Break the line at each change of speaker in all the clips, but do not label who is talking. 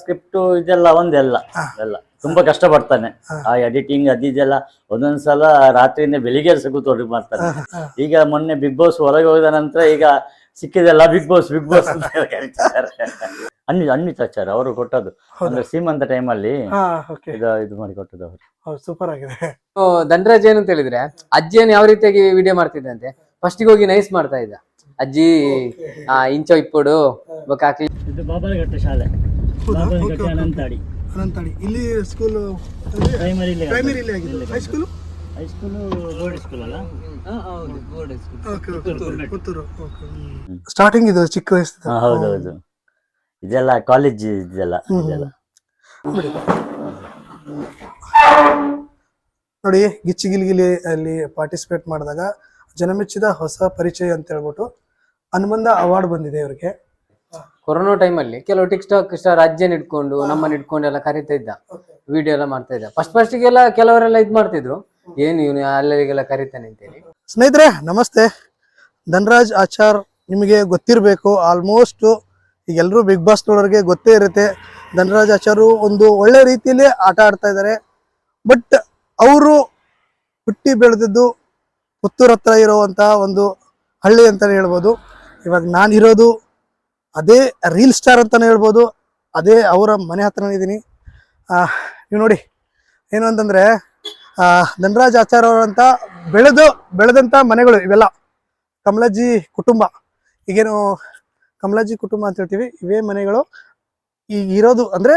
Script ಇದೆಲ್ಲ ಒಂದೆಲ್ಲ ಎಲ್ಲ ತುಂಬಾ ಕಷ್ಟ ಪಡ್ತಾನೆ. ಆ ಎಡಿಟಿಂಗ್ ಅದಿದೆಲ್ಲ ಒಂದೊಂದ್ಸಲ ರಾತ್ರಿಯಿಂದ ಬೆಳಿಗ್ಗೆ ಸಹ ಕೂತ್ಕೊಂಡು ಮಾಡ್ತಾನೆ. ಈಗ ಮೊನ್ನೆ ಬಿಗ್ ಬಾಸ್ ಹೊರಗೆ ಹೋದ ನಂತರ ಈಗ ಸಿಕ್ಕಿದೆಲ್ಲ ಬಿಗ್ ಬಾಸ್ ಅಂತ ಕರೀತಿದ್ದಾರೆ. ಅನ್ವಿತ್ ಆಚಾರ್ ಅವರು ಕೊಟ್ಟದ್ದು ಅಂದ್ರೆ ಸೀಮಂತ ಟೈಮಲ್ಲಿ ಇದು ಮಾಡಿ ಕೊಟ್ಟದ್ದು ಅವರು.
ಸೂಪರ್ ಆಗಿದೆ.
ಧನರಾಜ್ ಏನಂತ ಹೇಳಿದ್ರೆ ಅಜ್ಜಿಯನ್ನು ಯಾವ ರೀತಿಯಾಗಿ ವಿಡಿಯೋ ಮಾಡ್ತಿದ್ದಂತೆ. ಫಸ್ಟ್ ಹೋಗಿ ನೈಸ್ ಮಾಡ್ತಾ ಇದ್ದ ಅಜ್ಜಿ ಇಂಚೋ ಇಪ್ಪಡು ಹಾಕಿ.
ಇದು ಬಾಬಾನಘಟ್ಟ ಶಾಲೆ, ಬಾಬಾನಘಟ್ಟ ಅನಂತಾಡಿ.
ಇಲ್ಲಿ ಸ್ಕೂಲ್
ಪ್ರೈಮರಿ
ಆಗಿದೆ. ಹೈಸ್ಕೂಲ್
ಬೋರ್ಡ್ ಸ್ಕೂಲ್ ಅಲ್ಲ.
ಪುತ್ತೂರು. ಸ್ಟಾರ್ಟಿಂಗ್ ಇದು ಚಿಕ್ಕ ವಯಸ್ಸು.
ಹೌದೌದು, ಇದೆಲ್ಲ ಕಾಲೇಜ್ ಇದೆಲ್ಲ.
ನೋಡಿ, ಗಿಚ್ಚಿಗಿಲಿಗಿಲಿ ಅಲ್ಲಿ ಪಾರ್ಟಿಸಿಪೇಟ್ ಮಾಡಿದಾಗ ಜನಮೆಚ್ಚಿದ ಹೊಸ ಪರಿಚಯ ಅಂತ ಹೇಳ್ಬಿಟ್ಟು ಅನುಬಂಧ ಅವಾರ್ಡ್ ಬಂದಿದೆ ಇವರಿಗೆ.
ಕೊರೋನಾ ಟೈಮಲ್ಲಿ ಕೆಲವು ಟಿಕ್ಟಾಕ್ ಸ್ಟಾರ್ ಅಜ್ಜನ್ ಇಟ್ಕೊಂಡು ನಮ್ಮನ್ನ ಇಟ್ಕೊಂಡು ಎಲ್ಲ ಕರೀತಾ ಇದ್ದ, ವಿಡಿಯೋ ಎಲ್ಲ ಮಾಡ್ತಾ ಇದ್ದ. ಫಸ್ಟಿಗೆಲ್ಲ ಕೆಲವರೆಲ್ಲ ಇದ್ ಮಾಡ್ತಿದ್ರು, ಏನು ಇವನು ಅಲ್ಲಿಗೆಲ್ಲ ಕರೀತಾನೆ ಅಂತೇಳಿ.
ಸ್ನೇಹಿತರೆ ನಮಸ್ತೆ. ಧನರಾಜ್ ಆಚಾರ್ ನಿಮಗೆ ಗೊತ್ತಿರಬೇಕು, ಆಲ್ಮೋಸ್ಟ್ ಈಗ ಎಲ್ಲರೂ ಬಿಗ್ ಬಾಸ್ ನೋಡೋರಿಗೆ ಗೊತ್ತೇ ಇರುತ್ತೆ. ಧನರಾಜ್ ಆಚಾರು ಒಂದು ಒಳ್ಳೆ ರೀತಿಯಲ್ಲಿ ಆಟ ಆಡ್ತಾ ಇದ್ದಾರೆ. ಬಟ್ ಅವರು ಹುಟ್ಟಿ ಬೆಳೆದಿದ್ದು ಪುತ್ತೂರ್ ಹತ್ರ ಇರುವಂತಹ ಒಂದು ಹಳ್ಳಿ ಅಂತಾನೆ ಹೇಳ್ಬೋದು. ಇವಾಗ ನಾನಿರೋದು ಅದೇ ರೀಲ್ ಸ್ಟಾರ್ ಅಂತಾನೆ ಹೇಳ್ಬೋದು, ಅದೇ ಅವರ ಮನೆ ಹತ್ರನೇ ಇದ್ದೀನಿ. ನೀವು ನೋಡಿ ಏನು ಅಂತಂದ್ರೆ ಧನರಾಜ್ ಆಚಾರ್ ಅವರಂತ ಬೆಳೆದಂತ ಮನೆಗಳು ಇವೆಲ್ಲ ಕಮಲಜ್ಜಿ ಕುಟುಂಬ. ಈಗೇನು ಕಮಲಜ್ಜಿ ಕುಟುಂಬ ಅಂತ ಹೇಳ್ತೀವಿ, ಇವೇ ಮನೆಗಳು ಈಗ ಇರೋದು. ಅಂದ್ರೆ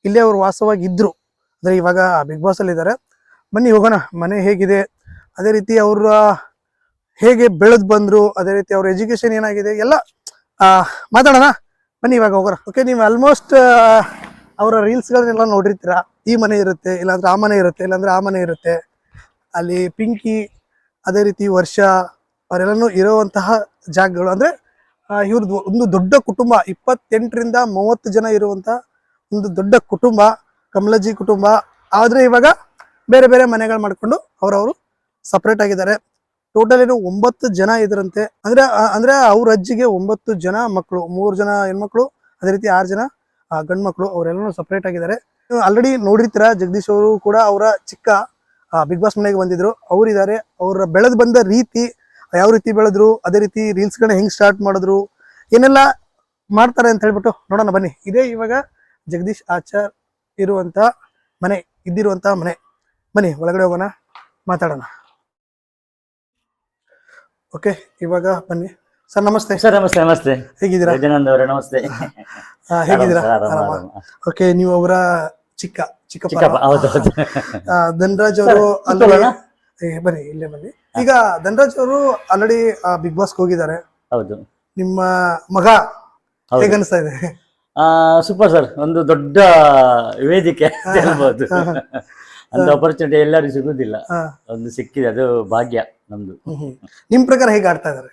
ಇಲ್ಲೇ ಅವರು ವಾಸವಾಗಿದ್ರು, ಅಂದ್ರೆ ಇವಾಗ ಬಿಗ್ ಬಾಸ್ ಅಲ್ಲಿ ಇದ್ದಾರೆ. ಬನ್ನಿ ಹೋಗೋಣ, ಮನೆ ಹೇಗಿದೆ, ಅದೇ ರೀತಿ ಅವ್ರ ಹೇಗೆ ಬೆಳೆದ್ ಬಂದ್ರು, ಅದೇ ರೀತಿ ಅವ್ರ ಎಜುಕೇಶನ್ ಏನಾಗಿದೆ ಎಲ್ಲ ಮಾತಾಡೋಣ. ಬನ್ನಿ ಇವಾಗ ಹೋಗೋಣ. ಓಕೆ, ನೀವು ಆಲ್ಮೋಸ್ಟ್ ಅವರ ರೀಲ್ಸ್ಗಳನ್ನೆಲ್ಲ ನೋಡಿರ್ತೀರಾ. ಈ ಮನೆ ಇರುತ್ತೆ, ಇಲ್ಲಾಂದ್ರೆ ಆ ಮನೆ ಇರುತ್ತೆ, ಇಲ್ಲಾಂದ್ರೆ ಆ ಮನೆ ಇರುತ್ತೆ. ಅಲ್ಲಿ ಪಿಂಕಿ, ಅದೇ ರೀತಿ ವರ್ಷ ಅವರೆಲ್ಲನೂ ಇರುವಂತಹ ಜಾಗಗಳು. ಅಂದ್ರೆ ಇವ್ರದ್ದು ಒಂದು ದೊಡ್ಡ ಕುಟುಂಬ, 28ರಿಂದ 30 ಜನ ಇರುವಂತ ಒಂದು ದೊಡ್ಡ ಕುಟುಂಬ ಕಮಲಜ್ಜಿ ಕುಟುಂಬ. ಆದ್ರೆ ಇವಾಗ ಬೇರೆ ಬೇರೆ ಮನೆಗಳು ಮಾಡ್ಕೊಂಡು ಅವರವರು ಸಪ್ರೇಟ್ ಆಗಿದ್ದಾರೆ. ಟೋಟಲ್ ಏನು 9 ಜನ ಇದ್ರಂತೆ. ಅಂದ್ರೆ ಅವ್ರ ಅಜ್ಜಿಗೆ 9 ಜನ ಮಕ್ಕಳು, 3 ಜನ ಹೆಣ್ಮಕ್ಳು, ಅದೇ ರೀತಿ 6 ಜನ ಗಂಡು ಮಕ್ಕಳು. ಅವರೆಲ್ಲರೂ ಸಪ್ರೇಟ್ ಆಗಿದ್ದಾರೆ. ಆಲ್ರೆಡಿ ನೋಡಿರ್ತೀರಾ, ಜಗದೀಶ್ ಅವರು ಕೂಡ ಅವರ ಚಿಕ್ಕ ಬಿಗ್ ಬಾಸ್ ಮನೆಗೆ ಬಂದಿದ್ರು. ಅವರಿದ್ದಾರೆ. ಅವರ ಬೆಳೆದು ಬಂದ ರೀತಿ, ಯಾವ ರೀತಿ ಬೆಳೆದ್ರು, ಅದೇ ರೀತಿ ರೀಲ್ಸ್ಗಳನ್ನ ಹೆಂಗ್ ಸ್ಟಾರ್ಟ್ ಮಾಡಿದ್ರು, ಏನೆಲ್ಲ ಮಾಡ್ತಾರೆ ಅಂತ ಹೇಳ್ಬಿಟ್ಟು ನೋಡೋಣ ಬನ್ನಿ. ಇದೇ ಇವಾಗ ಜಗದೀಶ್ ಆಚಾರ್ ಇರುವಂತ ಮನೆ, ಇದ್ದಿರುವಂತಹ ಮನೆ. ಬನ್ನಿ ಒಳಗಡೆ ಹೋಗೋಣ, ಮಾತಾಡೋಣ. ಓಕೆ, ಇವಾಗ ಬನ್ನಿ. ಸರ್ ನಮಸ್ತೆ.
ಸರ್ ನಮಸ್ತೆ. ನಮಸ್ತೆ,
ಹೇಗಿದ್ದೀರಾ?
ಜನಾನಂದ್ ಅವರೇ ನಮಸ್ತೆ.
ಹೇಗಿದ್ದೀರಾ? ಓಕೆ, ನೀವು ಅವರ ಚಿಕ್ಕಪ್ಪ. ಧನರಾಜ್ ಅವರು ಬನ್ನಿ, ಇಲ್ಲೇ ಬನ್ನಿ. ಈಗ ಧನರಾಜ್ ಅವರು ಆಲ್ರೆಡಿ ಬಿಗ್ ಬಾಸ್ ಹೋಗಿದ್ದಾರೆ.
ಹೌದು.
ನಿಮ್ಮ ಮಗ ಹೇಗನ್ಸ್ತಾ ಇದೆ?
ಸೂಪರ್ ಸರ್, ಒಂದು ದೊಡ್ಡ ವೇದಿಕೆ ಅಂತ ಹೇಳ್ಬೋದು. ಅಂತ ಆಪರ್ಚುನಿಟಿ ಎಲ್ಲರಿಗೂ ಸಿಗುದಿಲ್ಲ, ಒಂದು ಸಿಕ್ಕಿದೆ, ಅದು ಭಾಗ್ಯ ನಮ್ದು.
ನಿಮ್ ಪ್ರಕಾರ ಹೇಗೆ ಆಡ್ತಾ ಇದಾರೆ?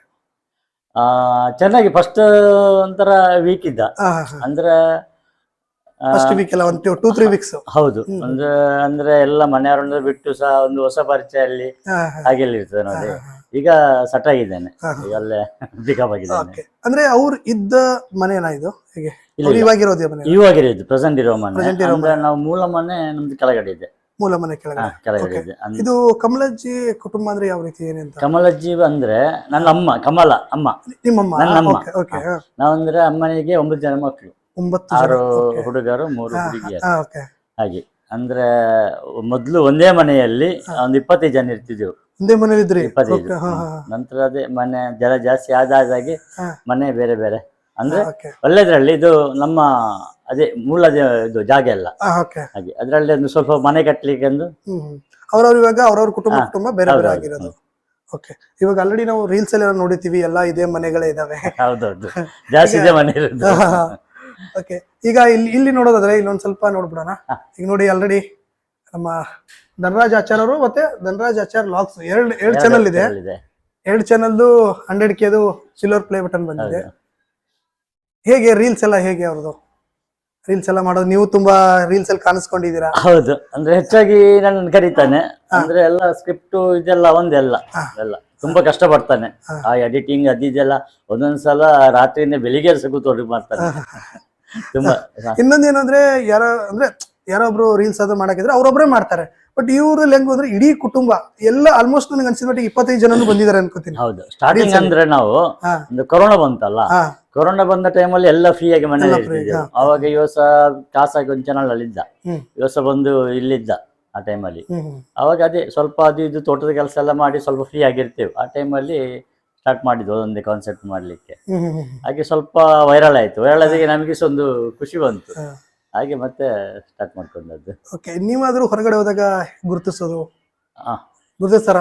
ಚೆನ್ನಾಗಿ. ಫಸ್ಟ್ ಒಂಥರ ವೀಕ್ ಇದ್ದ, ಅಂದ್ರೆ
ಫಸ್ಟ್ ವೀಕ್ ಎಲ್ಲ 2-3 ವೀಕ್ಸ್.
ಹೌದು, ಅಂದ್ರೆ ಎಲ್ಲ ಮನೆಯವರನ್ನ ಬಿಟ್ಟು ಸಹ ಒಂದು ಹೊಸ ಪರಿಚಯ ಅಲ್ಲಿ ಹಾಗೆಲ್ಲ ಇರ್ತದೆ ನೋಡಿ. ಈಗ ಸಟ್ ಆಗಿದ್ದೇನೆ, ಈಗ ಅಲ್ಲೇ ಪಿಕಪ್ ಆಗಿದ್ದೇನೆ. ಅಂದ್ರೆ
ಅವ್ರು ಇದ್ದ ಮನೆನಾ ಇದು? ಹೇಗೆ
ಇವಾಗಿರೋದು ಪ್ರೆಸೆಂಟ್ ಇರೋ ಮನೆ. ಅಂದ್ರೆ ನಾವು ಮೂಲ ಮನೆ ನಮ್ದು ಕೆಳಗಡೆ ಇದೆ.
ಮೂಲ ಮನೆ ಕೆಳಗಡೆ ಇದೆ. ಇದು ಕಮಲಜ್ಜಿ ಕುಟುಂಬ ಅಂದ್ರೆ ಯಾವ ರೀತಿ ಏನಂತ?
ಕಮಲಜ್ಜಿ ಅಂದ್ರೆ ನನ್ನ ಅಮ್ಮ, ಕಮಲ ಅಮ್ಮ,
ನಿಮ್ಮಮ್ಮ.
ನನ್ನಮ್ಮ. ನಾವಂದ್ರೆ ಅಮ್ಮನಿಗೆ 9 ಜನ ಮಕ್ಕಳು, 6 ಹುಡುಗರು 3 ಹುಡುಗಿಯರು. ಹಾಗೆ ಅಂದ್ರೆ ಮೊದ್ಲು ಒಂದೇ ಮನೆಯಲ್ಲಿ ಒಂದು 25 ಜನ ಇರ್ತಿದ್ದೆವು.
ಒಂದೇ ಮನೇಲಿ ಇದ್ರಿ?
25. ನಂತರ ಅದೇ ಮನೆ ಜನ ಜಾಸ್ತಿ ಆದಾಗೆ ಮನೆ ಬೇರೆ ಬೇರೆ. ಅಂದ್ರೆ ಒಳ್ಳೆದ್ರಲ್ಲಿ ಇದು ನಮ್ಮ ಅದೇ ಮೂಲ ಇದು ಜಾಗ ಎಲ್ಲ ಹಾಗೆ. ಅದ್ರಲ್ಲಿ ಒಂದು ಸ್ವಲ್ಪ ಮನೆ ಕಟ್ಲಿಕ್ಕೆ ಒಂದು
ಅವ್ರವ್ರ ಇವಾಗ ಅವ್ರವ್ರ ಕುಟುಂಬ ಬೇರೆ ಬೇರೆ ಆಗಿರೋದು. ಓಕೆ, ಇವಾಗ ಆಲ್ರೆಡಿ ನಾವು ರೀಲ್ಸ್ ಎಲ್ಲ ನೋಡಿರ್ತೀವಿ, ಎಲ್ಲ ಇದೇ ಮನೆಗಳೇ ಇದಾವೆ.
ಹೌದೌದು, ಜಾಸ್ತಿ ಇದೆ ಮನೆ ಇರೋದು.
ಓಕೆ, ಈಗ ಇಲ್ಲಿ ನೋಡೋದಾದ್ರೆ ಇಲ್ಲೊಂದ್ ಸ್ವಲ್ಪ ನೋಡ್ಬಿಡೋಣ. ಈಗ ನೋಡಿ, ಆಲ್ರೆಡಿ ನಮ್ಮ ಧನರಾಜ್ ಆಚಾರ್ ಅವರು ಮತ್ತೆ ಧನರಾಜ್ ಆಚಾರ್ ಲಾಗ್ಸ್ ಎರಡು ಚಾನಲ್ ಇದೆ. 2 ಚಾನಲ್ದು 100K ಸಿಲ್ವರ್ ಪ್ಲೇ ಬಟನ್ ಬಂದಿದೆ. ಹೇಗೆ ರೀಲ್ಸ್ ಎಲ್ಲ ಹೇಗೆ ಅವ್ರದ್ದು ರೀಲ್ಸ್ ಎಲ್ಲ ಮಾಡೋದು? ನೀವು ತುಂಬಾ ರೀಲ್ಸ್ ಅಲ್ಲಿ ಕಾಣಿಸ್ಕೊಂಡಿದ್ದೀರಾ?
ಹೌದು, ಅಂದ್ರೆ ಹೆಚ್ಚಾಗಿ ನನ್ನ ಕರೀತಾನೆ. ಅಂದ್ರೆ ಎಲ್ಲ ಸ್ಕ್ರಿಪ್ಟ್ ಇದೆಲ್ಲ ಒಂದೆಲ್ಲ ಎಲ್ಲ ತುಂಬಾ ಕಷ್ಟ ಪಡ್ತಾನೆ. ಆ ಎಡಿಟಿಂಗ್ ಅದಿದೆಲ್ಲ ಒಂದೊಂದ್ಸಲ ರಾತ್ರಿಯಿಂದ ಬೆಳಿಗ್ಗೆ ಸಹ ಕೂತ್ಕೊಂಡು ಮಾಡ್ತಾನೆ. ತುಂಬಾ
ಇನ್ನೊಂದೇನು ಅಂದ್ರೆ ಯಾರೊಬ್ರು ರೀಲ್ಸ್ ಅದು ಮಾಡಾಕಿದ್ರೆ ಅವ್ರೊಬ್ರೇ ಮಾಡ್ತಾರೆ. ಬಟ್ ಇವ್ರಲ್ಲಿ ಹೆಂಗ್ ಅಂದ್ರೆ ಇಡೀ ಕುಟುಂಬ ಎಲ್ಲ ಆಲ್ಮೋಸ್ಟ್ ನನಗೆ ಅನ್ಸಿದ ಮಟ್ಟಿಗೆ 25 ಜನನು ಬಂದಿದ್ದಾರೆ ಅನ್ಕೋತೀನಿ.
ಹೌದು. ಸ್ಟಾರ್ಟಿಂಗ್ ಅಂದ್ರೆ ನಾವು
ಹಾ.
ಒಂದು ಕೊರೋನಾ ಬಂತಲ್ಲ,
ಹಾ.
ಕೊರೋನಾ ಬಂದ ಟೈಮಲ್ಲಿ ಎಲ್ಲ ಫ್ರೀ ಆಗಿ ಮನೇಲಿ
ಎಲ್ಲ free,
ಇರ್ತಿದ್ದೆವು.
ಹಾ.
ಅವಾಗ ಯೋಸ ಖಾಸಗಿ ಒಂದು ಚಾನಲ್ ಅಲ್ಲಿ ಇದ್ದ,
ಹ್ಮ್.
ಯೋಸ ಬಂದು ಇಲ್ಲಿದ್ದ ಆ ಟೈಮಲ್ಲಿ.
ಹ್ಮ್.
ಅವಾಗ ಅದೇ ಸ್ವಲ್ಪ ಅದು ಇದು ತೋಟದ ಕೆಲಸ ಎಲ್ಲ ಮಾಡಿ ಸ್ವಲ್ಪ ಫ್ರೀ ಆಗಿರ್ತೇವೆ. ಆ ಟೈಮಲ್ಲಿ ಸ್ಟಾರ್ಟ್ ಮಾಡಿದ್ವು ಒಂದೇ ಕಾನ್ಸೆಪ್ಟ್ ಮಾಡ್ಲಿಕ್ಕೆ. ಹಾಗೆ ಸ್ವಲ್ಪ ವೈರಲ್ ಆಯ್ತು. ವೈರಲ್ ಆದಾಗ ನಮಗೆ ಸಹ ಒಂದು ಖುಷಿ ಬಂತು. ಹಾಗೆ ಮತ್ತೆ ಸ್ಟಾರ್ಟ್ ಮಾಡ್ಕೊಂಡದ್ದು.
ಓಕೆ, ನೀವಾದ್ರೂ ಹೊರಗಡೆ ಹೋದಾಗ ಗುರುತಿಸೋದು
ಹಾ,
ಗುರುತಿಸ್ತಾರ?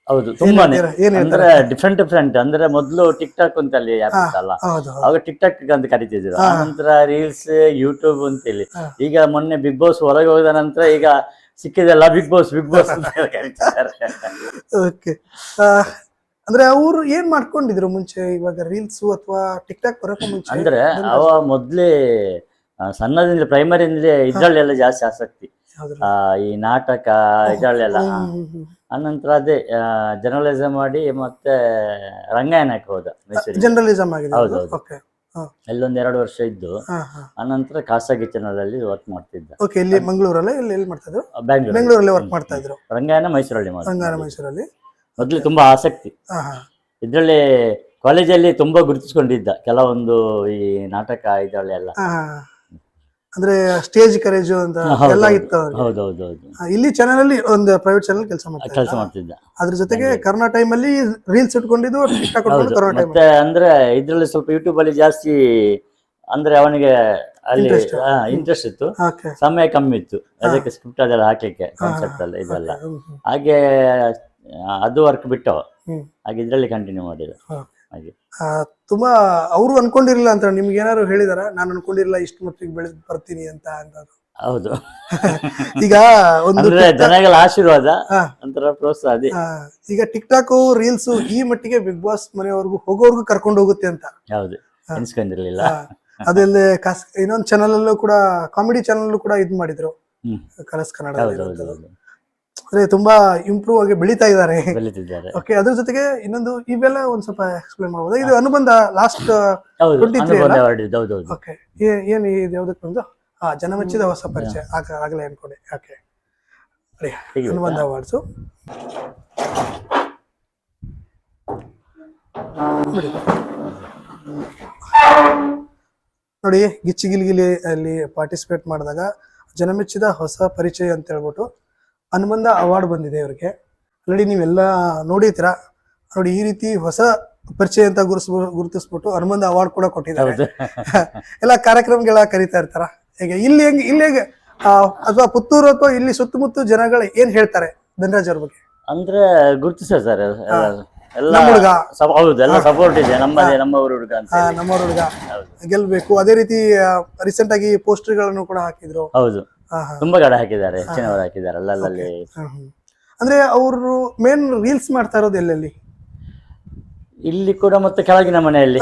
ಹೌದು, ತುಂಬಾನೇ.
ಏನ್
ಅಂದ್ರೆ ಡಿಫ್ರೆಂಟ್ ಅಂದ್ರೆ ಮೊದಲು ಟಿಕ್ ಟಾಕ್ ಅಂತ ಅಲ್ಲಿ ಆ್ಯಪ್ ಇತ್ತಲ್ಲ,
ಹೌದು.
ಅವಾಗ ಟಿಕ್ ಟಾಕ್ ಅಂತ ಕರಿತಿದ್ರು. ಆ ನಂತರ ರೀಲ್ಸ್, ಯೂಟ್ಯೂಬ್ ಅಂತೇಳಿ. ಈಗ ಮೊನ್ನೆ ಬಿಗ್ ಬಾಸ್ ಹೊರಗೆ ಹೋದ ನಂತರ ಈಗ ಸಿಕ್ಕಿದೆಲ್ಲ ಬಿಗ್ ಬಾಸ್ ಅಂತ ಕರಿತಿದ್ದಾರೆ.
ಓಕೆ, ಅಂದ್ರೆ ಅವ್ರು ಏನ್ ಮಾಡ್ಕೊಂಡಿದ್ರು ಮುಂಚೆ, ಇವಾಗ ರೀಲ್ಸ್ ಅಥವಾ ಟಿಕ್ ಟಾಕ್ ಬರೋಕೆ ಮುಂಚೆ?
ಅಂದ್ರೆ ಅವ ಮೊದ್ಲೇ ಸಣ್ಣದಿಂದ ಪ್ರೈಮರಿಯಿಂದಲೇ ಇದ್ರಲ್ಲೆಲ್ಲ ಜಾಸ್ತಿ ಆಸಕ್ತಿ. ಈ ನಾಟಕ ಇದ್ರಲ್ಲೆಲ್ಲ. ಆನಂತರ ಅದೇ ಜರ್ನಲಿಸಮ್ ಮಾಡಿ ಮತ್ತೆ ರಂಗಾಯಣಕ್ಕೆ ಹೋದ ಮೈಸೂರಿಗೆ.
ಜರ್ನಲಿಸಮ್ ಆಗಿದೆ.
ಹೌದೌದು.
ಓಕೆ,
ಅಲ್ಲೊಂದ್ 2 ವರ್ಷ ಇದ್ದು ಆನಂತರ ಖಾಸಗಿ ಚಾನಲ್ ಅಲ್ಲಿ ವರ್ಕ್ ಮಾಡ್ತಿದ್ದ.
ಓಕೆ, ಇಲ್ಲಿ ಮಂಗಳೂರಲ್ಲೇ ಎಲ್ಲಿ ಮಾಡ್ತಾ ಇದ್ರು?
ಬ್ಯಾಂಗ್ಳೂರ್,
ಬೆಂಗಳೂರಲ್ಲಿ ವರ್ಕ್ ಮಾಡ್ತಾ ಇದ್ರು.
ರಂಗಾಯಣ ಮೈಸೂರಲ್ಲಿ
ಮೈಸೂರಲ್ಲಿ
ಮೊದ್ಲು ತುಂಬಾ ಆಸಕ್ತಿ. ಇದ್ರಲ್ಲಿ ಕಾಲೇಜಲ್ಲಿ ತುಂಬಾ ಗುರುತಿಸ್ಕೊಂಡಿದ್ದ ಕೆಲವೊಂದು ಈ ನಾಟಕ ಇದ್ರಲ್ಲೆಲ್ಲ.
ಅಂದ್ರೆ ಸ್ಟೇಜ್ ಕರೇಜ್ ಅಂತ ಎಲ್ಲ ಇತ್ತು.
ಹೌದೌದು.
ಇಲ್ಲಿ ಚಾನಲ್ ಅಲ್ಲಿ ಒಂದು ಪ್ರೈವೇಟ್ ಚಾನಲ್ ಕೆಲಸ
ಮಾಡ್ತಿದ್ದ.
ಅದ್ರ ಜೊತೆಗೆ ಕರೋನಾ ಟೈಮ್ ಅಲ್ಲಿ ರೀಲ್ಸ್ ಇಟ್ಕೊಂಡಿದ್ದು, ಟಿಕ್ಟಾಕ್
ಮತ್ತೆ ಅಂದ್ರೆ ಇದ್ರಲ್ಲಿ ಸ್ವಲ್ಪ ಯೂಟ್ಯೂಬ್ ಅಲ್ಲಿ ಜಾಸ್ತಿ ಅಂದ್ರೆ ಅವನಿಗೆ ಅಲ್ಲಿ ಇಂಟ್ರೆಸ್ಟ್ ಇತ್ತು. ಸಮಯ ಕಮ್ಮಿ ಇತ್ತು, ಅದಕ್ಕೆ ಸ್ಕ್ರಿಪ್ಟ್ ಅದೆಲ್ಲ ಹಾಕ್ಲಿಕ್ಕೆ, ಕಾನ್ಸೆಪ್ಟ್ ಎಲ್ಲ ಇದೆಲ್ಲ. ಹಾಗೆ ಅದು ವರ್ಕ್ ಬಿಟ್ಟವ. ಹಾಗೆ ಇದ್ರಲ್ಲಿ ಕಂಟಿನ್ಯೂ ಮಾಡಿದ. ಹಾಗೆ
ತುಂಬಾ ಅವರು ಅನ್ಕೊಂಡಿರ್ಲಿಲ್ಲ ಅಂತ ನಿಮ್ಗೆ ಏನಾದ್ರು ಹೇಳಿದಾರ? ನಾನು ಅನ್ಕೊಂಡಿರ್ಲಿಲ್ಲ ಇಷ್ಟು ಮಟ್ಟಿಗೆ ಬೆಳೆದು ಬರ್ತೀನಿ ಅಂತ.
ಹೌದು.
ಈಗ ಒಂದು
ಜನಗಳ ಆಶೀರ್ವಾದ, ಒಂಥರ ಪ್ರೋತ್ಸಾಹ. ಅದೇ
ಈಗ ಟಿಕ್ ಟಾಕ್ ರೀಲ್ಸ್ ಈ ಮಟ್ಟಿಗೆ ಬಿಗ್ ಬಾಸ್ ಮನೆಯವರೆಗೂ ಹೋಗೋರ್ಗು ಕರ್ಕೊಂಡು ಹೋಗುತ್ತೆ ಅಂತ
ಹೌದು ಎನ್ಸ್ಕೊಂಡಿರ್ಲಿಲ್ಲ.
ಅದಲ್ಲದೆ ಇನ್ನೊಂದು ಚಾನಲ್ ಅಲ್ಲೂ ಕೂಡ, ಕಾಮಿಡಿ ಚಾನಲ್ ಕೂಡ ಇದ್ ಮಾಡಿದ್ರು, ಕಲರ್ಸ್ ಕನ್ನಡ. ಅದೇ ತುಂಬಾ ಇಂಪ್ರೂವ್ ಆಗಿ ಬೆಳೀತಾ ಇದ್ದಾರೆ. ಓಕೆ, ಅದ್ರ ಜೊತೆಗೆ ಇನ್ನೊಂದು ಇವೆಲ್ಲ ಒಂದ್ ಸ್ವಲ್ಪ ಎಕ್ಸ್ಪ್ಲೇನ್ ಮಾಡಬಹುದು. ಇದು ಅನುಬಂಧ ಲಾಸ್ಟ್ 23. ಓಕೆ, ಏನ್ ಇದು ಯಾವ್ದಕ್ಕೆ ಬಂದು ಜನಮೆಚ್ಚಿದ ಹೊಸ ಪರಿಚಯ ಆಗಲೇ ಅನ್ಕೊಂಡೆ. ಓಕೆ, ಅನುಬಂಧ ಅವಾರ್ಡ್ಸು ನೋಡಿ. ಗಿಚ್ಚಿಗಿಲಿಗಿಲಿ ಅಲ್ಲಿ ಪಾರ್ಟಿಸಿಪೇಟ್ ಮಾಡಿದಾಗ ಜನಮೆಚ್ಚಿದ ಹೊಸ ಪರಿಚಯ ಅಂತ ಹೇಳ್ಬಿಟ್ಟು ಅನುಬಂಧ ಅವಾರ್ಡ್ ಬಂದಿದೆ ಇವ್ರಿಗೆ. ಆಲ್ರೆಡಿ ನೀವೆಲ್ಲ ನೋಡಿತೀರಾ ನೋಡಿ. ಈ ರೀತಿ ಹೊಸ ಪರಿಚಯ ಅಂತ ಗುರುತಿಸ್ಬಿಟ್ಟು ಅನುಬಂಧ ಅವಾರ್ಡ್ ಕೂಡ ಕೊಟ್ಟಿದ್ದಾರೆ. ಎಲ್ಲ ಕಾರ್ಯಕ್ರಮಗಳ ಕರೀತಾ ಇರ್ತಾರ. ಹೇಗೆ ಇಲ್ಲಿ ಹೇಗೆ ಅಥವಾ ಪುತ್ತೂರು ಅಥವಾ ಇಲ್ಲಿ ಸುತ್ತಮುತ್ತ ಜನಗಳು ಏನ್ ಹೇಳ್ತಾರೆ ಧನರಾಜ್ ಅವ್ರ ಬಗ್ಗೆ?
ಅಂದ್ರೆ ಗುರುತಿಸ ಸರ್, ಎಲ್ಲ
ಹುಡುಗ.
ಹೌದು, ಎಲ್ಲ ಸಪೋರ್ಟ್ ಇದೆ. ನಮ್ಮ ಹುಡುಗ ಅಂತ,
ನಮ್ಮ ಹುಡುಗ ಗೆಲ್ಬೇಕು. ಅದೇ ರೀತಿ ರೀಸೆಂಟ್ ಆಗಿ ಪೋಸ್ಟರ್ ಗಳನ್ನು ಕೂಡ ಹಾಕಿದ್ರು.
ಹೌದು, ತುಂಬಾ ಕಡೆ ಹಾಕಿದ್ದಾರೆ, ಹೆಚ್ಚಿನವರು ಹಾಕಿದ್ದಾರೆ ಅಲ್ಲಲ್ಲಿ.
ಅಂದ್ರೆ ಅವರು ಮೇನ್ ರೀಲ್ಸ್ ಮಾಡ್ತಾ ಇರೋದು ಎಲ್ಲೆಲ್ಲಿ?
ಇಲ್ಲಿ ಕೂಡ ಮತ್ತೆ ಕೆಳಗಿನ ಮನೆಯಲ್ಲಿ,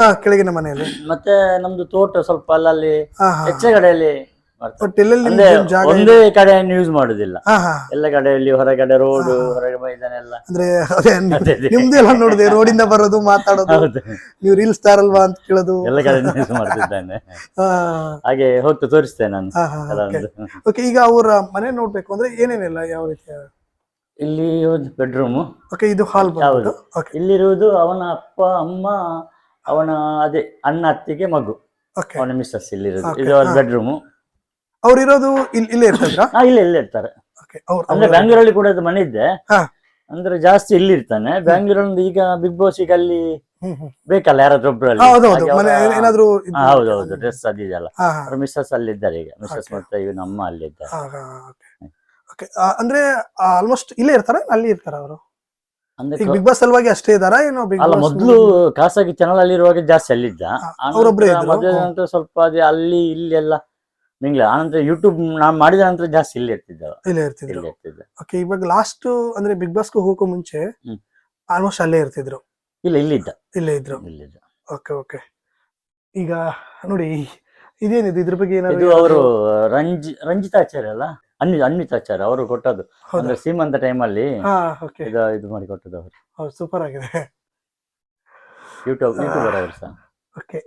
ಮತ್ತೆ ನಮ್ದು ತೋಟ ಸ್ವಲ್ಪ ಅಲ್ಲಲ್ಲಿ ಹೆಚ್ಚಿನ ಕಡೆಯಲ್ಲಿ. ಒಂದೇ ಕಡೆ ಯೂಸ್ ಮಾಡುದಿಲ್ಲ, ಎಲ್ಲ ಕಡೆಯಲ್ಲಿ ಹೊರಗಡೆ ರೋಡ್, ಹೊರಗೆ ಮೈದಾನ ಎಲ್ಲ.
ಅಂದ್ರೆ ನಿಮ್ದೆಲ್ಲ ನೋಡಿದೆ, ರೋಡಿಂದ ಬರೋದು, ಮಾತಾಡೋದು, ನೀವು ರೀಲ್ಸ್ ಸ್ಟಾರ್ ಅಲ್ವಾ ಅಂತ ಕೇಳೋದು,
ಎಲ್ಲ ಕಡೆ ಯೂಸ್ ಮಾಡ್ತಿದ್ದಾನೆ. ಹಾಗೆ ಹೋಗ್ತಾ ತೋರಿಸ್ತೇನೆ ನಾನು.
ಓಕೆ, ಈಗ ಅವರ ಮನೆ ನೋಡ್ಬೇಕು ಅಂದ್ರೆ ಏನೇನೆಲ್ಲ, ಯಾವ ರೀತಿ?
ಇಲ್ಲಿ ಒಂದು ಬೆಡ್ರೂಮ್.
ಓಕೆ, ಇದು ಹಾಲ್.
ಹೌದು, ಇಲ್ಲಿರುವುದು ಅವನ ಅಪ್ಪ, ಅಮ್ಮ, ಅವನ ಅದೇ ಅಣ್ಣ, ಅತ್ತಿಗೆ, ಮಗು, ಅವನ ಮಿಸ್ಸಸ್ ಇಲ್ಲಿರೋದು. ಇದು ಅವ್ರ ಬೆಡ್ರೂಮ್.
ಅವ್ರು ಇರೋದು ಇಲ್ಲೇ ಇರ್ತಾರ?
ಇಲ್ಲೇ ಇರ್ತಾರೆ. ಅಂದ್ರೆ ಬ್ಯಾಂಗ್ಳೂರಲ್ಲಿ ಕೂಡ ಅದು ಮನೆ ಇದ್ದೆ, ಅಂದ್ರೆ ಜಾಸ್ತಿ ಇಲ್ಲಿ ಇರ್ತಾನೆ. ಬ್ಯಾಂಗ್ಳೂರಲ್ಲಿ ಈಗ ಬಿಗ್ ಬಾಸ್ ಈಗ ಅಲ್ಲಿ ಬೇಕಲ್ಲ ಯಾರಾದ್ರೂ ಒಬ್ರಲ್ಲಿ. ಹೌದೌದು, ಡ್ರೆಸ್ ಅದಿದೆಯಲ್ಲ. ಮಿಸ್ಸಸ್ ಅಲ್ಲಿ ಇದ್ದಾರೆ ಈಗ, ಮಿಸ್ಸಸ್ ಮತ್ತೆ ಇವನ ಅಮ್ಮ ಅಲ್ಲಿ ಇದ್ದಾರೆ.
ಅಂದ್ರೆ ಆಲ್ಮೋಸ್ಟ್ ಇಲ್ಲೇ ಇರ್ತಾರ, ಅಲ್ಲಿ ಇರ್ತಾರ ಅವರು? ಅಂದ್ರೆ ಬಿಗ್ ಬಾಸ್ ಸಲುವಾಗಿ ಅಷ್ಟೇ ಇದಾರ ಏನೋ?
ಅಲ್ಲ, ಮೊದ್ಲು ಖಾಸಗಿ ಚಾನಲ್ ಅಲ್ಲಿ ಇರುವಾಗ ಜಾಸ್ತಿ ಅಲ್ಲಿದ್ದ. ಮದುವೆ ನಂತರ ಸ್ವಲ್ಪ ಅದೇ ಅಲ್ಲಿ ಇಲ್ಲಿ ಎಲ್ಲ ನಿಂಗ್ಲ. ಆನಂತರ ಯೂಟ್ಯೂಬ್ ನಾನ್ ಮಾಡಿದ ನಂತರ ಜಾಸ್ತಿ ಇಲ್ಲಿ ಇರ್ತಿದ್ದ.
ಓಕೆ, ಇವಾಗ ಲಾಸ್ಟ್ ಅಂದ್ರೆ ಬಿಗ್ ಬಾಸ್ ಹೋಗೋ ಮುಂಚೆ ಆಲ್ಮೋಸ್ಟ್ ಅಲ್ಲೇ ಇರ್ತಿದ್ರು? ಇಲ್ಲೇ ಇದ್ರು. Okay okay. ಈಗ ನೋಡಿ, ಇದೇನಿದೆ ಇದ್ರ ಬಗ್ಗೆ ಏನಾದ್ರು?
ಇದು ಅವರು ರಂಜಿತಾಚಾರ್ಯ ಅಲ್ಲ, ಅನ್ವಿತಾಚಾರ್ಯ ಅವರು ಕೊಟ್ಟದ್ದು. ಅಂದ್ರೆ ಸೀಮಂತ ಟೈಮಲ್ಲಿ ಇದು ಮಾಡಿ ಕೊಟ್ಟದ್ದು ಅವರು.
ಸೂಪರ್ ಆಗಿದೆ.
ಯೂಟ್ಯೂಬರ್ ಅವರು ಸಹ.
ಓಕೆ,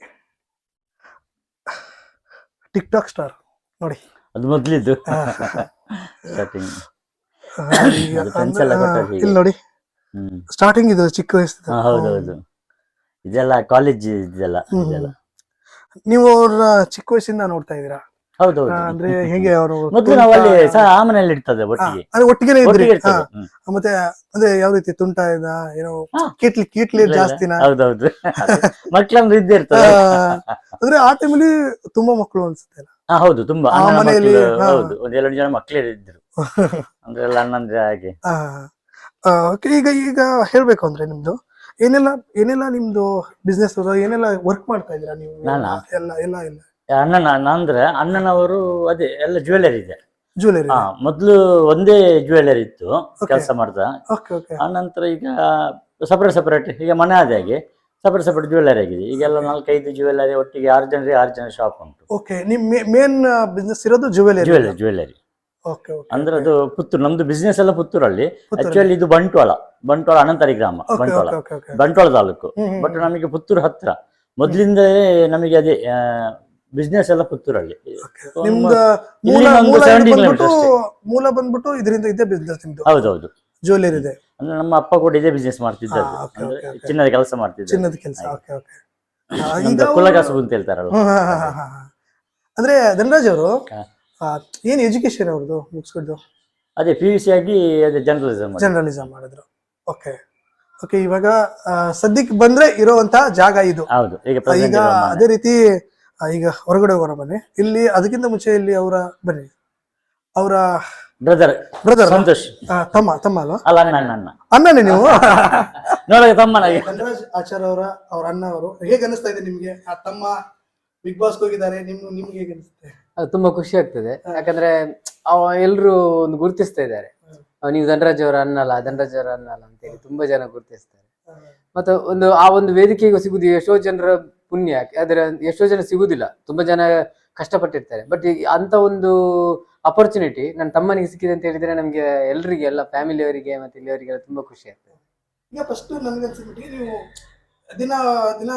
ಟಿಕ್ ಟಾಕ್ ಸ್ಟಾರ್ ನೋಡಿ.
ಅದು ಮೊದ್ಲಿದ್ದು
ಹಾ.
ಸ್ಟಾರ್ಟಿಂಗ್.
ಆ, ಈಗ
ಅದು friends
ಅಂದ್ರೆ,
ಎಲ್ಲ ಕೊಟ್ಟದ್ದು ಹೀಗೆ.
ಇಲ್ಲಿ ನೋಡಿ
ಹ್ಮ್.
ಸ್ಟಾರ್ಟಿಂಗ್ ಇದು ಚಿಕ್ಕ ವಯಸ್ಸು.
ಹೌದೌದು, ಇದೆಲ್ಲ ಕಾಲೇಜ್ ಇದೆಲ್ಲ ಇದೆಲ್ಲ.
ನೀವು ಅವ್ರ ಚಿಕ್ಕ ವಯಸ್ಸಿಂದ ನೋಡ್ತಾ ಇದ್ದೀರಾ?
ಹೌದೌದು.
ಅಂದ್ರೆ ಹೇಗೆ ಅವರು
ಮೊದ್ಲು ನಾವು ಅಲ್ಲಿ ಆ ಮನೆಯಲ್ಲಿ ಇರ್ತದೆ ಒಟ್ಟಿಗೆ
ಅದೇ ಒಟ್ಟಿಗೆನೆ ಇದ್ರಿ?
ಒಟ್ಟಿಗೆ ಇರ್ತದೆ. ಹ್ಮ್.
ಮತ್ತೆ ಅದೇ ಯಾವ ರೀತಿ ತುಂಟ ಇದ ಏನೋ
ಹಾ.
ಕೀಟ್ಲಿ
ಇಲ್ಲ,
ಜಾಸ್ತಿನ?
ಹೌದೌದು. ಮಕ್ಳಂದ್ರೆ ಇದ್ದೇ ಇರ್ತದೆ.
ಅಂದ್ರೆ ಆ ಟೈಮಲ್ಲಿ ತುಂಬಾ ಮಕ್ಕಳು ಅನ್ಸುತ್ತೆ ಅಲ್ಲ?
ಹೌದು, ತುಂಬಾ
ಆ
ಅಣ್ಣನ
ಮನೆಯಲ್ಲಿ,
ಮಕ್ಕಳು,
ಹಾ.
ಹೌದು, ಒಂದ್ 2 ಜನ ಮಕ್ಕಳೇ ಇದ್ರು ಅಂದ್ರೆ ಎಲ್ಲ ಅಣ್ಣಂದ್ರೆ ಹಾಗೆ.
ಓಕೆ, ಈಗ ಹೇಳ್ಬೇಕು ಅಂದ್ರೆ ನಿಮ್ದು ಏನೆಲ್ಲ ನಿಮ್ದು ಬಿಸ್ನೆಸ್ ಏನೆಲ್ಲ ವರ್ಕ್ ಮಾಡ್ತಾ ಇದ್ದೀರಾ ನೀವು?
ನಾನಾ?
ಎಲ್ಲ ಎಲ್ಲ ಎಲ್ಲ
ಅಂದ್ರೆ ಅಣ್ಣನವರು ಅದೇ ಎಲ್ಲ ಜ್ಯುವೆಲರಿ ಇದೆ.
ಜ್ಯುವೆಲರಿ.
ಮೊದ್ಲು ಒಂದೇ ಜ್ಯುವೆಲರಿ ಇತ್ತು
Okay.
ಕೆಲಸ ಮಾಡ್ದ.
ಓಕೆ ಓಕೆ
ಆ ನಂತರ ಈಗ ಸಪರೇಟ್ ಈಗ ಮನೆ ಆದ ಹಾಗೆ ಸಪರೇಟ್ ಜ್ಯುವೆಲರಿ ಆಗಿದೆ. ಈಗೆಲ್ಲ 4-5 ಜ್ಯುವೆಲರಿ ಒಟ್ಟಿಗೆ 6 ಜನ ಶಾಪ್ ಉಂಟು.
ಓಕೆ. ನಿಮ್ ಮೇನ್ ಬಿಸ್ನೆಸ್ ಇರೋದು ಜ್ಯುವೆಲರಿ?
Jewellery
okay okay.
ಅಂದ್ರೆ ಅದು ಪುತ್ತೂರು, ನಮ್ದು ಬಿಸ್ನೆಸ್ ಎಲ್ಲ ಪುತ್ತೂರಲ್ಲಿ.
ಪುತ್ತೂರಲ್ಲಿ.
ಆಕ್ಚುಲಿ ಇದು ಬಂಟ್ವಾಳ ಅನಂತರಿ ಗ್ರಾಮ,
okay
Bantwal
okay okay.
Bantwal taluk.
Hmm, hmm,
but ನಮಗೆ ಪುತ್ತೂರು ಹತ್ರ ಮೊದ್ಲಿಂದ ನಮಗೆ ಅದೇ ಬಿಸ್ನೆಸ್ ಎಲ್ಲ ಪುತ್ತೂರಲ್ಲಿ. So,
ನಿಮ್ದು
ಇಲ್ಲಿ
ಮೂಲ
ಒಂದು
ಮೂಲ
70
ಬಂದ್ಬಿಟ್ಟು
kilometers
ಮೂಲ ಬಂದ್ಬಿಟ್ಟು ಇದರಿಂದ ಇದೇ ಬಿಸ್ನೆಸ್ ನಿಮ್ದು?
ಹೌದೌದು.
ಜ್ಯುವೆಲರಿ ಇದೆ.
ಅಂದ್ರೆ ನಮ್ಮ ಅಪ್ಪ ಕೂಡ ಇದೇ ಬಿಸ್ನೆಸ್ ಮಾಡ್ತಿದ್ದದ್ದು.
ಹಾ, okay,
ಅಂದ್ರೆ
okay, okay.
ಚಿನ್ನದ ಕೆಲಸ ಮಾಡ್ತಿದ್ದ.
ಚಿನ್ನದ ಕೆಲಸ. Okay okay.
ನಮ್ದು ಕುಲಕಸಬು ಅಂತ ಹೇಳ್ತಾರಲ್ಲ.
ಅಂದ್ರೆ ಧನರಾಜ್ ಅವರು
ಹಾ.
ಏನ್ ಎಜುಕೇಶನ್ ಅವ್ರದ್ದು ಮುಗಿಸ್ಕೊಡ್ದು?
ಅದೇ PUC ಆಗಿ ಅದೇ ಜರ್ನಲಿಸಮ್.
ಜರ್ನಲಿಸಂ ಮಾಡಿದ್ರು. Okay okay. ಇವಾಗ ಸದ್ಯಕ್ಕೆ ಬಂದ್ರೆ ಇರೋವಂತ ಜಾಗ ಇದು.
ಹೌದು, ಈಗ
ಈಗ
present ಇರೋ ಮನೆ.
ಅದೇ ರೀತಿ ಈಗ ಹೊರಗಡೆ ಹೋಗೋಣ ಬನ್ನಿ. ಇಲ್ಲಿ ಅದಕ್ಕಿಂತ ಮುಂಚೆ ಇಲ್ಲಿ ಬನ್ನಿ ಅವರ
ಬ್ರದರ್
ಬ್ರದರ್
ಸಂತೋಷ್.
ತಮ್ಮ ಅಲ್ವಾ?
ಅಲ್ಲ, ಅಣ್ಣ
ಅಣ್ಣನೇ ನೀವು?
ನೋಡಕ್ಕೆ ತಮ್ಮನಾಗಿ.
ಧನರಾಜ್ ಆಚಾರ್ ಅವ್ರ ಅಣ್ಣ ಅವರು ಹೇಗೆ ಅನಿಸ್ತಾ ಇದೆ ನಿಮ್ಗೆ? ಆ ತಮ್ಮ ಬಿಗ್ ಬಾಸ್ ಹೋಗಿದ್ದಾರೆ, ನಿಮ್ಗೆ ಹೇಗೆ ಅನಿಸುತ್ತೆ?
ಅದು ತುಂಬಾ ಖುಷಿ ಆಗ್ತದೆ. ಯಾಕಂದ್ರೆ ಎಲ್ರು ಒಂದು ಗುರುತಿಸ್ತಾ ಇದ್ದಾರೆ, ನೀವು ಧನರಾಜ್ ಅವರ ಅನ್ನಲ್ಲ ಅಂತೇಳಿ ತುಂಬಾ ಜನ ಗುರುತಿಸ್ತಾರೆ. ಮತ್ತೆ ಒಂದು ವೇದಿಕೆಗೆ ಸಿಗುದು ಎಷ್ಟೋ ಜನರ ಪುಣ್ಯ. ಆದ್ರೆ ಎಷ್ಟೋ ಜನ ಸಿಗುದಿಲ್ಲ, ತುಂಬಾ ಜನ ಕಷ್ಟಪಟ್ಟಿರ್ತಾರೆ. ಬಟ್ ಅಂತ ಒಂದು ಅಪರ್ಚುನಿಟಿ ನನ್ನ ತಮ್ಮನಿಗೆ ಸಿಕ್ಕಿದೆ ಅಂತ ಹೇಳಿದ್ರೆ ನಮ್ಗೆ ಎಲ್ರಿಗೆ, ಎಲ್ಲ ಫ್ಯಾಮಿಲಿ ಅವರಿಗೆ ಮತ್ತೆ ಇಲ್ಲಿಯವರಿಗೆಲ್ಲ ತುಂಬಾ ಖುಷಿ ಆಗ್ತದೆ.
ಈಗ ಫಸ್ಟ್ ನನ್ಗೆ ಅನ್ಸಿಬಿಟ್ಟು ನೀವು ದಿನ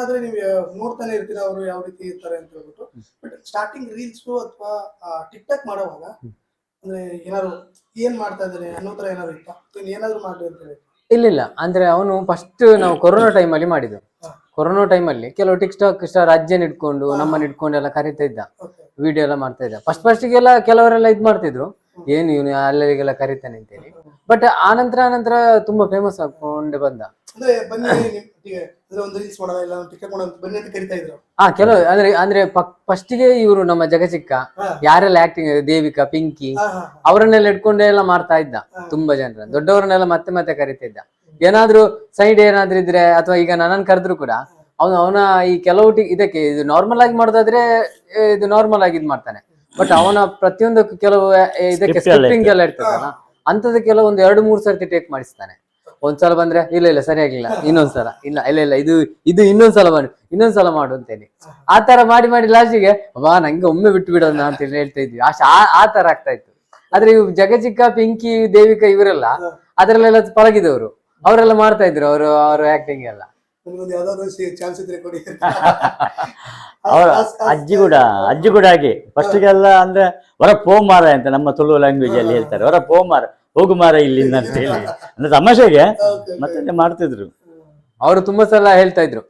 ಆದ್ರೆ ನೀವು ನೋಡ್ತಾನೆ ಇರ್ತೀರಾ ಅವರು ಯಾವ ರೀತಿ ಇರ್ತಾರೆ ಅಂತ ಹೇಳ್ಬಿಟ್ಟು. ಬಟ್ ಸ್ಟಾರ್ಟಿಂಗ್ ರೀಲ್ಸ್ ಅಥವಾ ಟಿಕ್ ಟಾಕ್ ಮಾಡೋವಾಗ ಅಂದ್ರೆ ಏನಾದ್ರು ಏನ್ ಮಾಡ್ತಾ ಇದಾರೆ ಅನ್ನೋ ತರ ಏನಾದ್ರು ಇತ್ತಾ? ಏನಾದ್ರು ಮಾಡ್ಲಿ ಅಂತ ಹೇಳಿ? ಇಲ್ಲ.
ಅಂದ್ರೆ ಅವನು ಫಸ್ಟ್ ನಾವು ಕೊರೋನಾ ಟೈಮಲ್ಲಿ ಮಾಡಿದ್ದು. ಕೊರೋನಾ ಟೈಮಲ್ಲಿ ಕೆಲವು ಟಿಕ್ ಟಾಕ್ ಸ್ಟಾರ್ ಅಜ್ಜನ್ ಇಟ್ಕೊಂಡು ನಮ್ಮನ್ನ ಇಟ್ಕೊಂಡು ಎಲ್ಲ ಕರಿತಾ ಇದ್ದ, ವಿಡಿಯೋ ಎಲ್ಲ ಮಾಡ್ತಾ ಇದ್ದ. ಫಸ್ಟಿಗೆಲ್ಲ ಕೆಲವರೆಲ್ಲ ಇದ್ ಮಾಡ್ತಿದ್ರು, ಏನು ಇವನು ಅಲ್ಲಿಗೆಲ್ಲ ಕರಿತಾನೆ ಅಂತೇಳಿ. ಬಟ್ ಆನಂತರ ತುಂಬಾ ಫೇಮಸ್ ಆಗ್ಕೊಂಡೆ ಬಂದ.
ಅಂದ್ರೆ ಬನ್ನಿ ಒಂದು ರೀಲ್ಸ್ ಮಾಡೋಣ ಇಲ್ಲ ಟಿಕೆಟ್ ಮಾಡೋಣ ಬನ್ನಿ ಅಂತ ಕರಿತಾ ಇದ್ರು.
ಕೆಲವು ಅಂದ್ರೆ ಫಸ್ಟಿಗೆ ಇವರು ನಮ್ಮ ಜಗಚಿಕ್ಕ ಯಾರೆಲ್ಲ ಆಕ್ಟಿಂಗ್, ದೇವಿಕಾ, ಪಿಂಕಿ ಅವರನ್ನೆಲ್ಲ ಇಟ್ಕೊಂಡೆ ಎಲ್ಲ ಮಾಡ್ತಾ ಇದ್ದ. ತುಂಬಾ ಜನರ ದೊಡ್ಡವರನ್ನೆಲ್ಲ ಮತ್ತೆ ಕರಿತಾ ಇದ್ದ. ಏನಾದ್ರು ಸೈಡ್ ಏನಾದ್ರು ಇದ್ರೆ ಅಥವಾ ಈಗ ನನ್ನನ್ನು ಕರೆದ್ರು ಕೂಡ ಅವನ ಈ ಕೆಲವು ಇದಕ್ಕೆ ಇದು ನಾರ್ಮಲ್ ಆಗಿ ಮಾಡೋದಾದ್ರೆ ಇದು ನಾರ್ಮಲ್ ಆಗಿ ಇದ್ ಮಾಡ್ತಾನೆ. ಬಟ್ ಅವನ ಪ್ರತಿಯೊಂದಕ್ಕೂ ಕೆಲವು ಇದಕ್ಕೆ ಸ್ಕ್ರಿಪ್ಟಿಂಗ್ ಎಲ್ಲ ಇರ್ತದಲ್ಲ, ಅಂತದ ಕೆಲವೊಂದು 2-3 ಸರ್ತಿ ಟೇಕ್ ಮಾಡಿಸ್ತಾನೆ. ಒಂದ್ಸಲ ಬಂದ್ರೆ ಇಲ್ಲ ಸರಿಯಾಗಿಲ್ಲ, ಇನ್ನೊಂದ್ಸಲ ಇಲ್ಲ ಇದು ಇನ್ನೊಂದ್ಸಲ ಮಾಡು ಅಂತೇಳಿ. ಆ ತರ ಮಾಡಿ ಲಾಸ್ಟಿಗೆ ನಂಗೆ ಒಮ್ಮೆ ಬಿಟ್ಟು ಬಿಡೋಣ ಅಂತ ಹೇಳ್ತಾ ಇದ್ವಿ. ಆ ತರ ಆಗ್ತಾ ಇತ್ತು. ಆದ್ರೆ ಇವ್ ಜಗಚಿಕ್ಕ, ಪಿಂಕಿ, ದೇವಿಕಾ ಇವರೆಲ್ಲ ಅದ್ರಲ್ಲೆಲ್ಲ ಪಳಗಿದವರು, ಅವರೆಲ್ಲ ಮಾಡ್ತಾ ಇದ್ರು ಅವ್ರ ಆಕ್ಟಿಂಗ್ ಎಲ್ಲ.
ಅವರ ಅಜ್ಜಿ ಕೂಡ ಹಾಗೆ ಫಸ್ಟಿಗೆಲ್ಲ ಅಂದ್ರೆ ಹೊರ ಪೋಮಾರ ಅಂತ ನಮ್ಮ ತುಳು ಲ್ಯಾಂಗ್ವೇಜ್ ಅಲ್ಲಿ ಹೇಳ್ತಾರೆ. ಹೊರ ಪೋಮಾರ, ಹೋಗು ಮಾರ ಇಲ್ಲಿಂದ ಅಂತ ಹೇಳಿ ಅಂದ್ರೆ ತಮಾಷೆಗೆ ಮತ್ತೆ ಮಾಡ್ತಿದ್ರು.
ಅವರು ತುಂಬಾ ಸಲ ಹೇಳ್ತಾ ಇದ್ರು,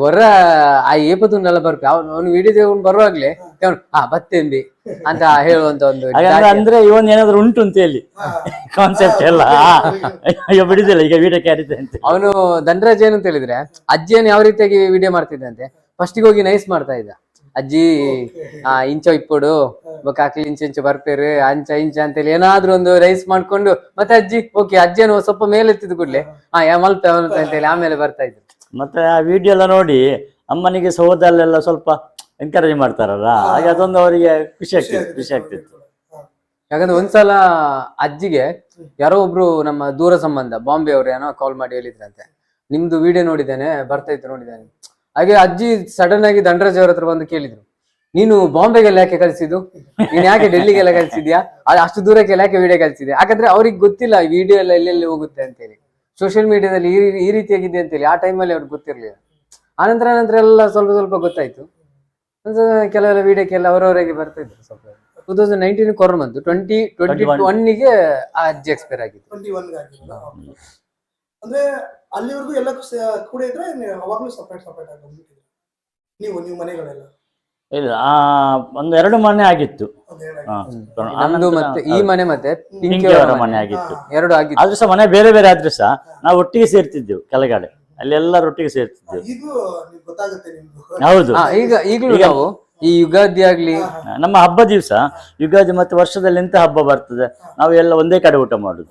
ಹೊರ ಆ ಏಪತುಂಡೆಲ್ಲ ಬರ್ಬೇಕು, ಅವನು ವಿಡಿಯೋ ತಗೊಂಡು ಬರುವಾಗ್ಲೇ ಬತ್ತೇಂಬಿ ಅಂತ ಹೇಳುವಂತ ಒಂದು
ಅಂದ್ರೆ ಇವನ್ ಏನಾದ್ರು ಉಂಟು ಅಂತ ಹೇಳಿ ಕಾನ್ಸೆಪ್ಟ್ ಎಲ್ಲ ಅಯ್ಯೋ ಬಿಡುದಿಲ್ಲ ಈಗ ವಿಡಿಯೋ ಕ್ಯಾರಿತೆ ಅಂತ.
ಅವನು ಧನರಾಜ್ ಏನು ಅಂತ ಹೇಳಿದ್ರೆ ಅಜ್ಜಿಯನ್ನು ಯಾವ ರೀತಿಯಾಗಿ ವಿಡಿಯೋ ಮಾಡ್ತಿದ್ದಂತೆ, ಫಸ್ಟಿಗೆ ಹೋಗಿ ನೈಸ್ ಮಾಡ್ತಾ ಇದ್ದ. ಅಜ್ಜಿ ಇಂಚ ಇಪ್ಪಡು ಕಾಕಿ ಇಂಚ ಬರ್ಪೇರು ಇಂಚ ಅಂತೇಳಿ ಏನಾದ್ರೂ ಒಂದು ರೈಸ್ ಮಾಡ್ಕೊಂಡು ಮತ್ತೆ ಅಜ್ಜಿಯನ್ನು ಸ್ವಲ್ಪ ಮೇಲೆತ್ತಿದ್ ಕೂಡ್ಲೆ ಮಲ್ಪ ಅಂತೇಳಿ ಆಮೇಲೆ ಬರ್ತಾ ಇದ್ರು.
ಮತ್ತೆ ಆ ವಿಡಿಯೋ ಎಲ್ಲ ನೋಡಿ ಅಮ್ಮನಿಗೆ ಸೋದಲ್ಲೆಲ್ಲ ಸ್ವಲ್ಪ ಎನ್ಕರೇಜ್ ಮಾಡ್ತಾರಲ್ಲ, ಹಾಗೆ ಅದೊಂದು ಅವರಿಗೆ ಖುಷಿ ಆಗ್ತಿತ್ತು.
ಯಾಕಂದ್ರೆ ಒಂದ್ಸಲ ಅಜ್ಜಿಗೆ ಯಾರೋ ಒಬ್ರು ನಮ್ಮ ದೂರ ಸಂಬಂಧ ಬಾಂಬೆ ಅವ್ರು ಏನೋ ಕಾಲ್ ಮಾಡಿ ಹೇಳಿದ್ರಂತೆ, ನಿಮ್ದು ವಿಡಿಯೋ ನೋಡಿದ್ದೇನೆ, ಬರ್ತಾ ಇತ್ತು ನೋಡಿದ್ದೇನೆ. ಹಾಗೆ ಅಜ್ಜಿ ಸಡನ್ ಆಗಿ ಧನರಾಜ್ ಅವ್ರ ಹತ್ರ ಬಂದು ಕೇಳಿದ್ರು, ನೀನು ಬಾಂಬೆಗೆಲ್ಲ ಯಾಕೆ ಕಳ್ಸಿದ್ದು, ನೀನ್ ಯಾಕೆ ಡೆಲ್ಲಿಗೆಲ್ಲ ಕಳ್ಸಿದ್ಯಾ, ಅಷ್ಟು ದೂರಕ್ಕೆಲ್ಲ ಯಾಕೆ ವಿಡಿಯೋ ಕಳ್ಸಿದ್ಯಾ? ಯಾಕಂದ್ರೆ ಅವ್ರಿಗೆ ಗೊತ್ತಿಲ್ಲ ಈ ವಿಡಿಯೋ ಎಲ್ಲ ಎಲ್ಲೆಲ್ಲಿ ಹೋಗುತ್ತೆ ಅಂತೇಳಿ, ಸೋಷಿಯಲ್ ಮೀಡಿಯಾದಲ್ಲಿ ಈ ರೀತಿಯಾಗಿದೆ ಅಂತೇಳಿ ಆ ಟೈಮಲ್ಲಿ ಅವ್ರಿಗೆ ಗೊತ್ತಿರ್ಲಿಲ್ಲ. ಆನಂತರ ಎಲ್ಲ ಸ್ವಲ್ಪ ಗೊತ್ತಾಯ್ತು. ಕೆಲವೆಲ್ಲ ವಿಡಿಯೋಕ್ಕೆಲ್ಲ ಅವರವರಿಗೆ ಬರ್ತಾ ಇದ್ರು ಸ್ವಲ್ಪ. 2019 ಕೊರೋನಾ ಬಂತು, 2021 ಆ ಅಜ್ಜಿ ಎಕ್ಸ್ಪೈರ್ ಆಗಿತ್ತು.
21 ಅಂದ್ರೆ ಅಲ್ಲಿವರೆಗೂ ಎಲ್ಲ ಕೂಡ ಇದ್ರೆ ಅವಾಗ್ಲೂ ಸಪರೇಟ್ ಆಗಿ ಬಂದ್ಬಿಟ್ಟಿದ್ರು ನೀವು ಮನೆಗಳೆಲ್ಲ?
ಇಲ್ಲ, ಒಂದು 2 ಮನೆ ಆಗಿತ್ತು.
ನಮ್ದು ಮತ್ತೆ ಈ ಮನೆ ಮತ್ತೆ
ಪಿಂಕಿ ಅವರ ಮನೆ ಆಗಿತ್ತು.
2 ಆಗಿತ್ತು.
ಆದ್ರೂ ಸಹ ಮನೆ ಬೇರೆ ಬೇರೆ ಆದ್ರೂ ಸಹ ನಾವು ಒಟ್ಟಿಗೆ ಸೇರ್ತಿದ್ದೆವು ಕೆಳಗಡೆ, ಅಲ್ಲಿ ಎಲ್ಲರೂ ಒಟ್ಟಿಗೆ ಸೇರ್ತಿದ್ದೆವು. ಹೌದು.
ಈಗಲೂ ನಾವು ಈ ಯುಗಾದಿ ಆಗ್ಲಿ,
ನಮ್ಮ ಹಬ್ಬ ದಿವಸ ಯುಗಾದಿ ಮತ್ತೆ ವರ್ಷದಲ್ಲಿ ಎಂತ ಹಬ್ಬ ಬರ್ತದೆ ನಾವು ಎಲ್ಲ ಒಂದೇ ಕಡೆ ಊಟ ಮಾಡುದು.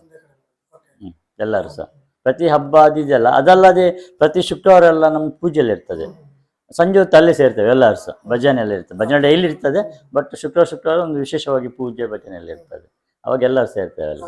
ಎಲ್ಲರೂ ಸಹ ಪ್ರತಿ ಹಬ್ಬ ಅದಿದೆಯಲ್ಲ, ಅದಲ್ಲದೆ ಪ್ರತಿ ಶುಕ್ರವಾರ ಎಲ್ಲ ನಮ್ಮ ಪೂಜೆಯಲ್ಲಿ ಇರ್ತದೆ. ಸಂಜೆ ಹೊತ್ತು ಅಲ್ಲೇ ಸೇರ್ತೇವೆ ಎಲ್ಲರೂ ಸಹ. ಭಜನೆ ಎಲ್ಲ ಇರ್ತದೆ, ಭಜನೆ ಡೈಲಿ ಇರ್ತದೆ, ಬಟ್ ಶುಕ್ರವಾರ ಒಂದು ವಿಶೇಷವಾಗಿ ಪೂಜೆ ಭಜನೆ ಎಲ್ಲ ಇರ್ತದೆ, ಅವಾಗ ಎಲ್ಲರೂ ಸೇರ್ತೇವೆ ಅಲ್ಲಿ.